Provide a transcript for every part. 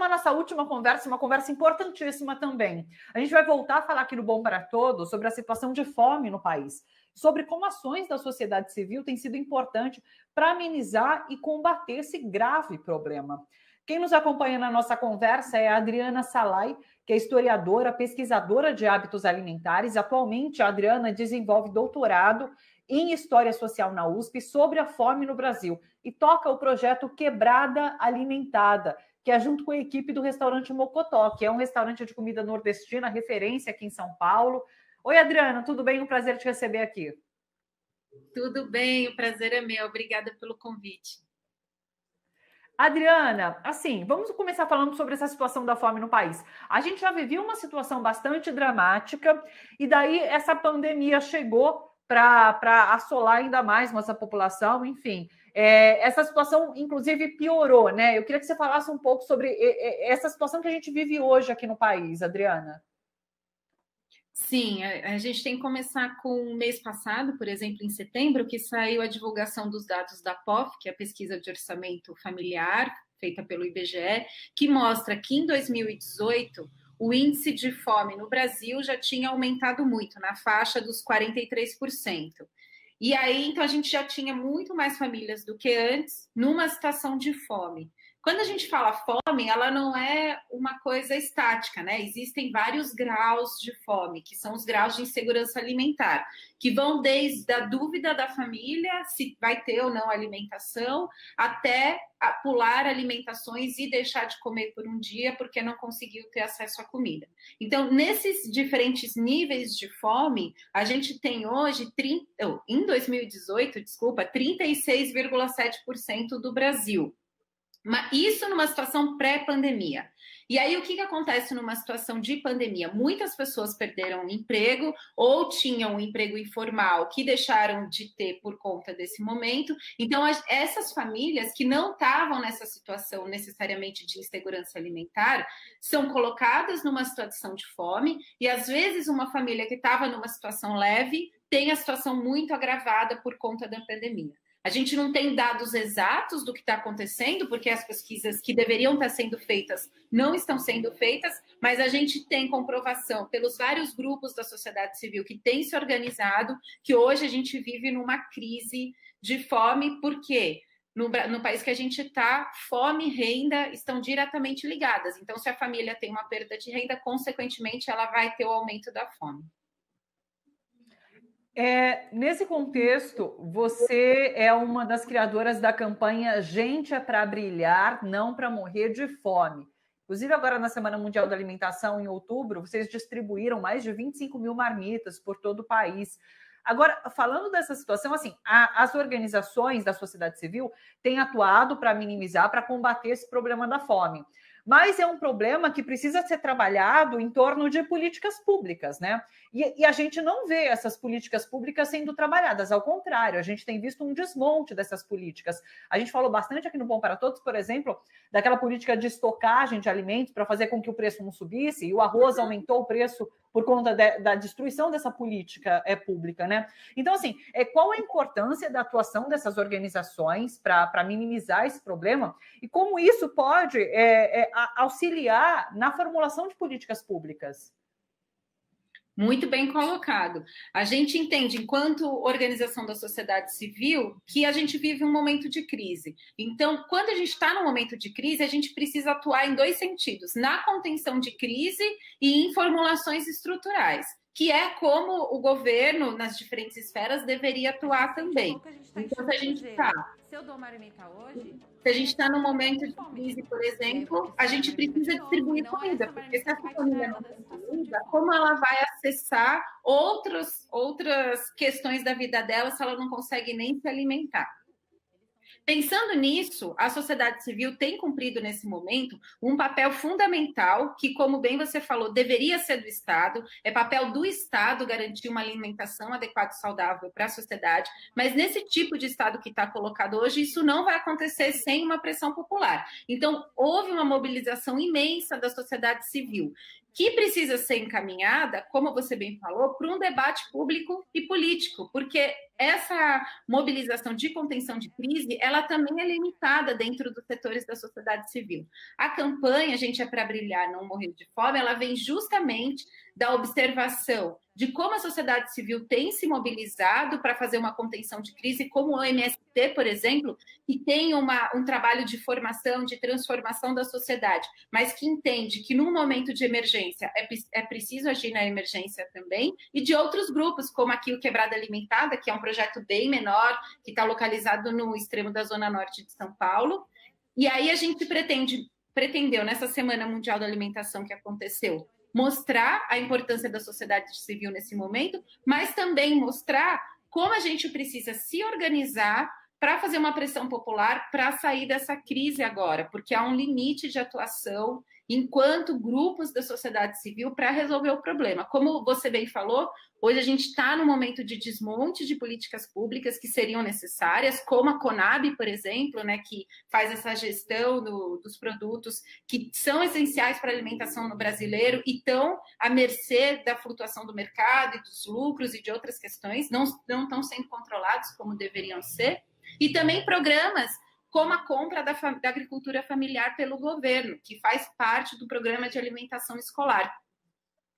A nossa última conversa, uma conversa importantíssima também. A gente vai voltar a falar aqui no Bom para Todos sobre a situação de fome no país, sobre como ações da sociedade civil têm sido importantes para amenizar e combater esse grave problema. Quem nos acompanha na nossa conversa é a Adriana Salai, que é historiadora, pesquisadora de hábitos alimentares. Atualmente, a Adriana desenvolve doutorado em História Social na USP sobre a fome no Brasil e toca o projeto Quebrada Alimentada, que é junto com a equipe do restaurante Mocotó, que é um restaurante de comida nordestina, referência aqui em São Paulo. Oi, Adriana, tudo bem? Um prazer te receber aqui. Tudo bem, o prazer é meu. Obrigada pelo convite. Adriana, assim, vamos começar falando sobre essa situação da fome no país. A gente já viveu uma situação bastante dramática e daí essa pandemia chegou para assolar ainda mais nossa população, enfim. Essa situação, inclusive, piorou, né? Eu queria que você falasse um pouco sobre essa situação que a gente vive hoje aqui no país, Adriana. Sim, a gente tem que começar com o mês passado, por exemplo, em setembro, que saiu a divulgação dos dados da POF, que é a Pesquisa de Orçamento Familiar, feita pelo IBGE, que mostra que em 2018 o índice de fome no Brasil já tinha aumentado muito, na faixa dos 43%. E aí, então, a gente já tinha muito mais famílias do que antes numa situação de fome. Quando a gente fala fome, ela não é uma coisa estática, né? Existem vários graus de fome, que são os graus de insegurança alimentar, que vão desde a dúvida da família se vai ter ou não alimentação, até pular alimentações e deixar de comer por um dia porque não conseguiu ter acesso à comida. Então, nesses diferentes níveis de fome, a gente tem hoje, em 2018, 36,7% do Brasil. Isso numa situação pré-pandemia. E aí, o que acontece numa situação de pandemia? Muitas pessoas perderam o emprego ou tinham um emprego informal que deixaram de ter por conta desse momento. Então, essas famílias que não estavam nessa situação necessariamente de insegurança alimentar são colocadas numa situação de fome e, às vezes, uma família que estava numa situação leve tem a situação muito agravada por conta da pandemia. A gente não tem dados exatos do que está acontecendo, porque as pesquisas que deveriam estar sendo feitas não estão sendo feitas, mas a gente tem comprovação pelos vários grupos da sociedade civil que têm se organizado, que hoje a gente vive numa crise de fome, porque no país que a gente está, fome e renda estão diretamente ligadas. Então, se a família tem uma perda de renda, consequentemente, ela vai ter o aumento da fome. Nesse contexto, você é uma das criadoras da campanha Gente é para Brilhar, não para morrer de fome. Inclusive, agora na Semana Mundial da Alimentação, em outubro, vocês distribuíram mais de 25 mil marmitas por todo o país. Agora, falando dessa situação, assim, as organizações da sociedade civil têm atuado para minimizar, para combater esse problema da fome. Mas é um problema que precisa ser trabalhado em torno de políticas públicas, né? E a gente não vê essas políticas públicas sendo trabalhadas, ao contrário, a gente tem visto um desmonte dessas políticas. A gente falou bastante aqui no Bom para Todos, por exemplo, daquela política de estocagem de alimentos para fazer com que o preço não subisse, e o arroz aumentou o preço por conta da destruição dessa política pública, né? Então, assim, qual a importância da atuação dessas organizações para minimizar esse problema e como isso pode auxiliar na formulação de políticas públicas? Muito bem colocado. A gente entende, enquanto organização da sociedade civil, que a gente vive um momento de crise. Então, quando a gente está num momento de crise, a gente precisa atuar em dois sentidos: na contenção de crise e em formulações estruturais, que é como o governo, nas diferentes esferas, deveria atuar também. Então, se a gente está num momento de crise, por exemplo, a gente precisa distribuir comida, porque se essa família não tem comida, como ela vai acessar outras questões da vida dela se ela não consegue nem se alimentar? Pensando nisso, a sociedade civil tem cumprido nesse momento um papel fundamental que, como bem você falou, deveria ser do Estado. É papel do Estado garantir uma alimentação adequada e saudável para a sociedade, mas nesse tipo de Estado que está colocado hoje, isso não vai acontecer sem uma pressão popular. Então, houve uma mobilização imensa da sociedade civil. que precisa ser encaminhada, como você bem falou, para um debate público e político, porque essa mobilização de contenção de crise, ela também é limitada dentro dos setores da sociedade civil. A campanha Gente é para Brilhar, Não Morrer de Fome, ela vem justamente da observação de como a sociedade civil tem se mobilizado para fazer uma contenção de crise, como o MST, por exemplo, que tem um trabalho de formação, de transformação da sociedade, mas que entende que num momento de emergência é preciso agir na emergência também, e de outros grupos, como aqui o Quebrada Alimentada, que é um projeto bem menor, que está localizado no extremo da Zona Norte de São Paulo. E aí a gente pretendeu, nessa Semana Mundial da Alimentação que aconteceu, mostrar a importância da sociedade civil nesse momento, mas também mostrar como a gente precisa se organizar para fazer uma pressão popular para sair dessa crise agora, porque há um limite de atuação enquanto grupos da sociedade civil para resolver o problema. Como você bem falou, hoje a gente está no momento de desmonte de políticas públicas que seriam necessárias, como a Conab, por exemplo, né, que faz essa gestão dos produtos que são essenciais para a alimentação no brasileiro e estão à mercê da flutuação do mercado e dos lucros e de outras questões, não estão sendo controlados como deveriam ser. E também programas como a compra da agricultura familiar pelo governo, que faz parte do Programa de Alimentação Escolar,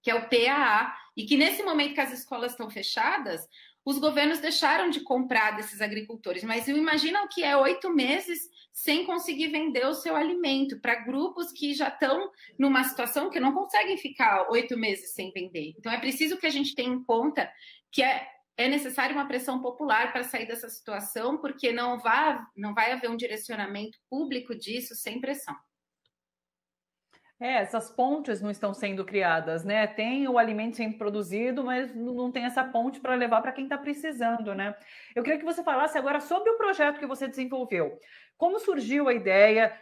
que é o PAA, e que nesse momento que as escolas estão fechadas, os governos deixaram de comprar desses agricultores, mas imagina o que é 8 meses sem conseguir vender o seu alimento para grupos que já estão numa situação que não conseguem ficar 8 meses sem vender. Então é preciso que a gente tenha em conta que é necessária uma pressão popular para sair dessa situação, porque não vai haver um direcionamento público disso sem pressão. Essas pontes não estão sendo criadas, né? Tem o alimento sendo produzido, mas não tem essa ponte para levar para quem está precisando, né? Eu queria que você falasse agora sobre o projeto que você desenvolveu. Como surgiu a ideia?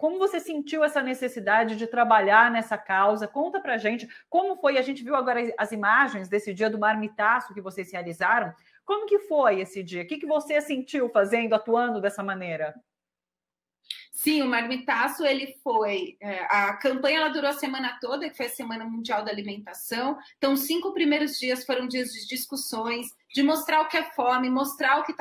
Como você sentiu essa necessidade de trabalhar nessa causa? Conta para a gente como foi. A gente viu agora as imagens desse dia do marmitaço que vocês realizaram. Como que foi esse dia? O que você sentiu fazendo, atuando dessa maneira? Sim, o marmitaço, ele foi... a campanha ela durou a semana toda, que foi a Semana Mundial da Alimentação. Então, os 5 primeiros dias foram dias de discussões, de mostrar o que é fome, mostrar o que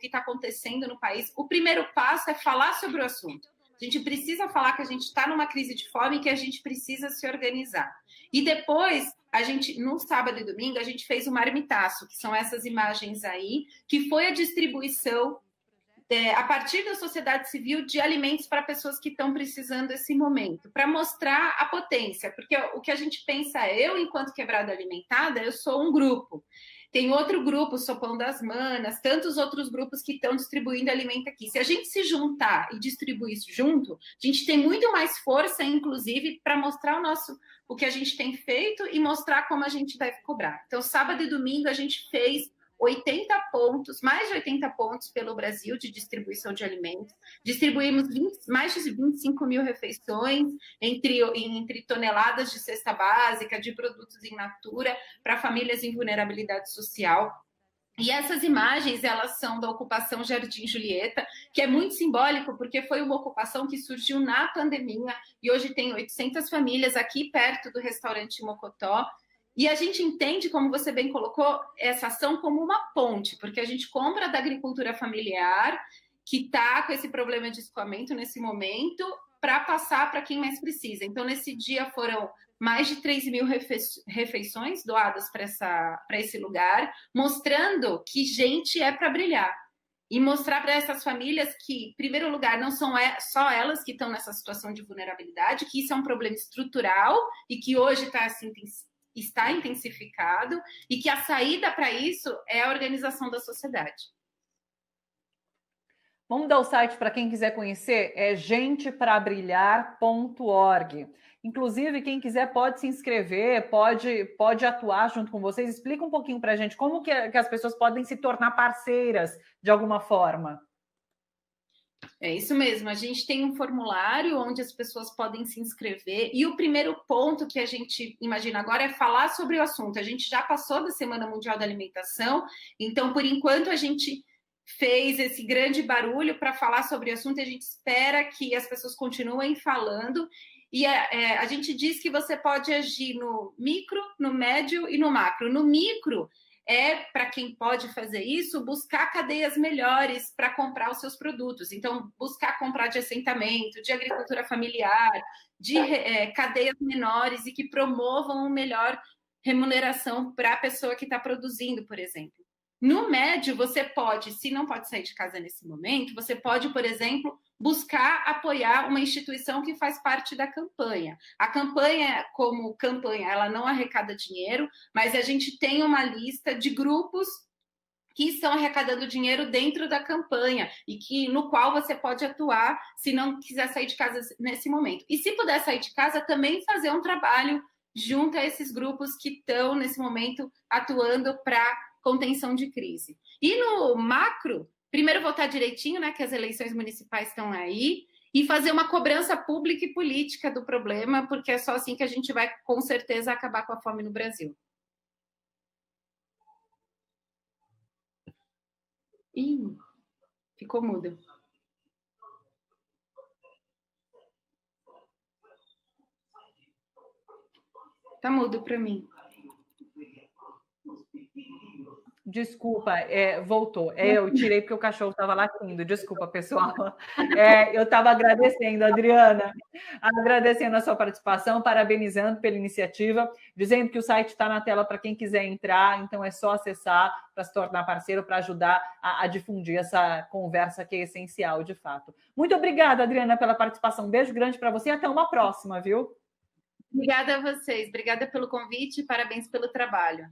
está acontecendo no país. O primeiro passo é falar sobre o assunto. A gente precisa falar que a gente está numa crise de fome e que a gente precisa se organizar. E depois, no sábado e domingo, a gente fez o marmitaço, que são essas imagens aí, que foi a distribuição a partir da sociedade civil de alimentos para pessoas que estão precisando desse momento, para mostrar a potência, porque o que a gente pensa, eu, enquanto Quebrada Alimentada, eu sou um grupo. Tem outro grupo, Sopão das Manas, tantos outros grupos que estão distribuindo alimento aqui. Se a gente se juntar e distribuir isso junto, a gente tem muito mais força, inclusive, para mostrar o que a gente tem feito e mostrar como a gente deve cobrar. Então, sábado e domingo, a gente fez 80 pontos, mais de 80 pontos pelo Brasil de distribuição de alimentos. Distribuímos mais de 25 mil refeições entre toneladas de cesta básica, de produtos in natura, para famílias em vulnerabilidade social. E essas imagens, elas são da ocupação Jardim Julieta, que é muito simbólico, porque foi uma ocupação que surgiu na pandemia, e hoje tem 800 famílias aqui perto do restaurante Mocotó. E a gente entende, como você bem colocou, essa ação como uma ponte, porque a gente compra da agricultura familiar, que está com esse problema de escoamento nesse momento, para passar para quem mais precisa. Então, nesse dia foram mais de 3 mil refeições doadas para esse lugar, mostrando que gente é para brilhar. E mostrar para essas famílias que, em primeiro lugar, não são só elas que estão nessa situação de vulnerabilidade, que isso é um problema estrutural e que hoje está intensificado e que a saída para isso é a organização da sociedade. Vamos dar o site para quem quiser conhecer, é genteprabrilhar.org. Inclusive, quem quiser pode se inscrever, pode atuar junto com vocês. Explica um pouquinho para a gente como que as pessoas podem se tornar parceiras de alguma forma. É isso mesmo, a gente tem um formulário onde as pessoas podem se inscrever e o primeiro ponto que a gente imagina agora é falar sobre o assunto. A gente já passou da Semana Mundial da Alimentação, então, por enquanto, a gente fez esse grande barulho para falar sobre o assunto e a gente espera que as pessoas continuem falando E a gente diz que você pode agir no micro, no médio e no macro. No micro, para quem pode fazer isso, buscar cadeias melhores para comprar os seus produtos. Então, buscar comprar de assentamento, de agricultura familiar, de cadeias menores e que promovam uma melhor remuneração para a pessoa que está produzindo, por exemplo. No médio, você pode, se não pode sair de casa nesse momento, você pode, por exemplo, buscar apoiar uma instituição que faz parte da campanha. A campanha, como campanha, ela não arrecada dinheiro, mas a gente tem uma lista de grupos que estão arrecadando dinheiro dentro da campanha e no qual você pode atuar se não quiser sair de casa nesse momento. E se puder sair de casa, também fazer um trabalho junto a esses grupos que estão, nesse momento, atuando para contenção de crise. E no macro, primeiro votar direitinho, né, que as eleições municipais estão aí, e fazer uma cobrança pública e política do problema, porque é só assim que a gente vai, com certeza, acabar com a fome no Brasil. Ih, ficou mudo. Tá mudo para mim. Desculpa, voltou. Eu tirei porque o cachorro estava latindo. Desculpa, pessoal. Eu estava agradecendo, Adriana, agradecendo a sua participação, parabenizando pela iniciativa, dizendo que o site está na tela para quem quiser entrar, então é só acessar para se tornar parceiro, para ajudar a difundir essa conversa que é essencial, de fato. Muito obrigada, Adriana, pela participação. Um beijo grande para você e até uma próxima, viu? Obrigada a vocês. Obrigada pelo convite e parabéns pelo trabalho.